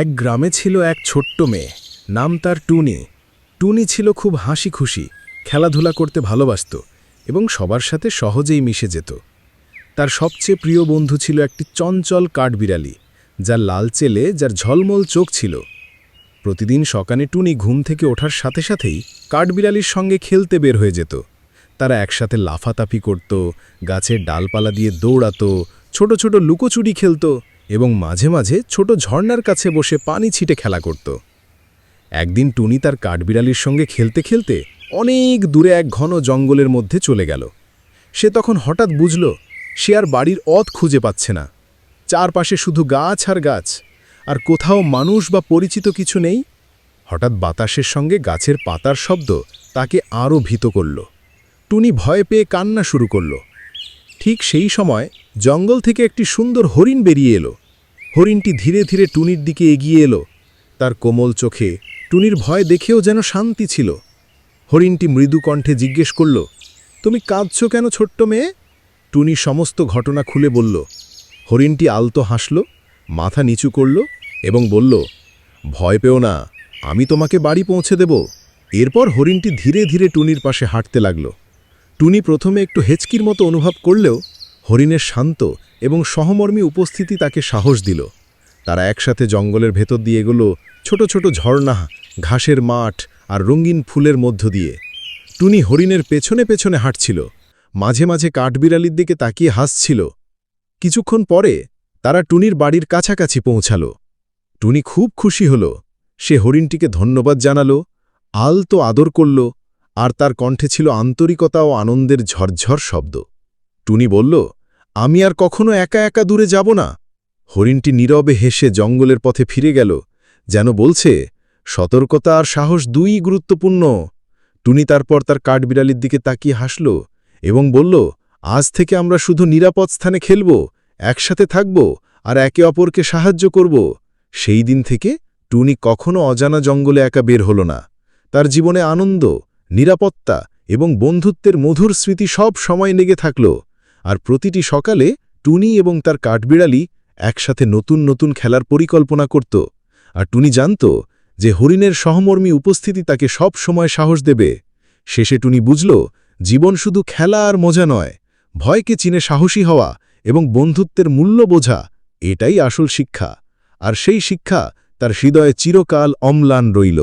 এক গ্রামে ছিল এক ছোট্ট মেয়ে, নাম তার টুনি। টুনি ছিল খুব হাসি খুশি, খেলাধুলা করতে ভালোবাসত এবং সবার সাথে সহজেই মিশে যেত। তার সবচেয়ে প্রিয় বন্ধু ছিল একটি চঞ্চল কাঠবিড়ালি, যার লালচেলে যার ঝলমল চোখ ছিল। প্রতিদিন সকালে টুনি ঘুম থেকে ওঠার সাথে সাথেই কাঠবিড়ালির সঙ্গে খেলতে বের হয়ে যেত। তারা একসাথে লাফাতাফি করত, গাছের ডালপালা দিয়ে দৌড়াত, ছোট ছোট লুকোচুরি খেলত এবং মাঝে মাঝে ছোট ঝর্ণার কাছে বসে পানি ছিটে খেলা করত। একদিন টুনি তার কাঠবিড়ালির সঙ্গে খেলতে খেলতে অনেক দূরে এক ঘন জঙ্গলের মধ্যে চলে গেল। সে তখন হঠাৎ বুঝল সে আর বাড়ির পথ খুঁজে পাচ্ছে না। চারপাশে শুধু গাছ আর গাছ, আর কোথাও মানুষ বা পরিচিত কিছু নেই। হঠাৎ বাতাসের সঙ্গে গাছের পাতার শব্দ তাকে আরও ভীত করল। টুনি ভয় পেয়ে কান্না শুরু করল। ঠিক সেই সময় জঙ্গল থেকে একটি সুন্দর হরিণ বেরিয়ে এলো। হরিণটি ধীরে ধীরে টুনির দিকে এগিয়ে এলো। তার কোমল চোখে টুনির ভয় দেখেও যেন শান্তি ছিল। হরিণটি মৃদু কণ্ঠে জিজ্ঞেস করল, তুমি কাঁদছ কেন ছোট্ট মেয়ে? টুনি সমস্ত ঘটনা খুলে বলল। হরিণটি আলতো হাসল, মাথা নিচু করল এবং বলল, ভয় পেও না, আমি তোমাকে বাড়ি পৌঁছে দেব। এরপর হরিণটি ধীরে ধীরে টুনির পাশে হাঁটতে লাগল। টুনি প্রথমে একটু হেঁচকির মতো অনুভব করলেও হরিণের শান্ত এবং সহমর্মী উপস্থিতি তাকে সাহস দিল। তারা একসাথে জঙ্গলের ভেতর দিয়ে এগোল, ছোট ছোট ঝর্ণা, ঘাসের মাঠ আর রঙিন ফুলের মধ্য দিয়ে। টুনি হরিণের পেছনে পেছনে হাঁটছিল, মাঝে মাঝে কাঠবিড়ালির দিকে তাকিয়ে হাসছিল। কিছুক্ষণ পরে তারা টুনির বাড়ির কাছাকাছি পৌঁছাল। টুনি খুব খুশি হল। সে হরিণটিকে ধন্যবাদ জানাল, আলতো আদর করল, আর তার কণ্ঠে ছিল আন্তরিকতা ও আনন্দের ঝরঝর শব্দ। টুনি বলল, আমি আর কখনো একা একা দূরে যাব না। হরিণটি নীরবে হেসে জঙ্গলের পথে ফিরে গেল, যেন বলছে, সতর্কতা আর সাহস দুইই গুরুত্বপূর্ণ। টুনি তারপর তার কাঠবিড়ালির দিকে তাকিয়ে হাসল এবং বলল, আজ থেকে আমরা শুধু নিরাপদ স্থানে খেলব, একসাথে থাকব আর একে অপরকে সাহায্য করব। সেই দিন থেকে টুনি কখনো অজানা জঙ্গলে একা বের হল না। তার জীবনে আনন্দ, নিরাপত্তা এবং বন্ধুত্বের মধুর স্মৃতি সব সময় লেগে থাকল। আর প্রতিটি সকালে টুনি এবং তার কাঠবিড়ালি একসাথে নতুন নতুন খেলার পরিকল্পনা করত। আর টুনি জানত যে হরিণের সহমর্মী উপস্থিতি তাকে সব সময় সাহস দেবে। শেষে টুনি বুঝল, জীবন শুধু খেলা আর মজা নয়, ভয়কে চিনে সাহসী হওয়া এবং বন্ধুত্বের মূল্য বোঝা, এটাই আসল শিক্ষা। আর সেই শিক্ষা তার হৃদয়ে চিরকাল অম্লান রইল।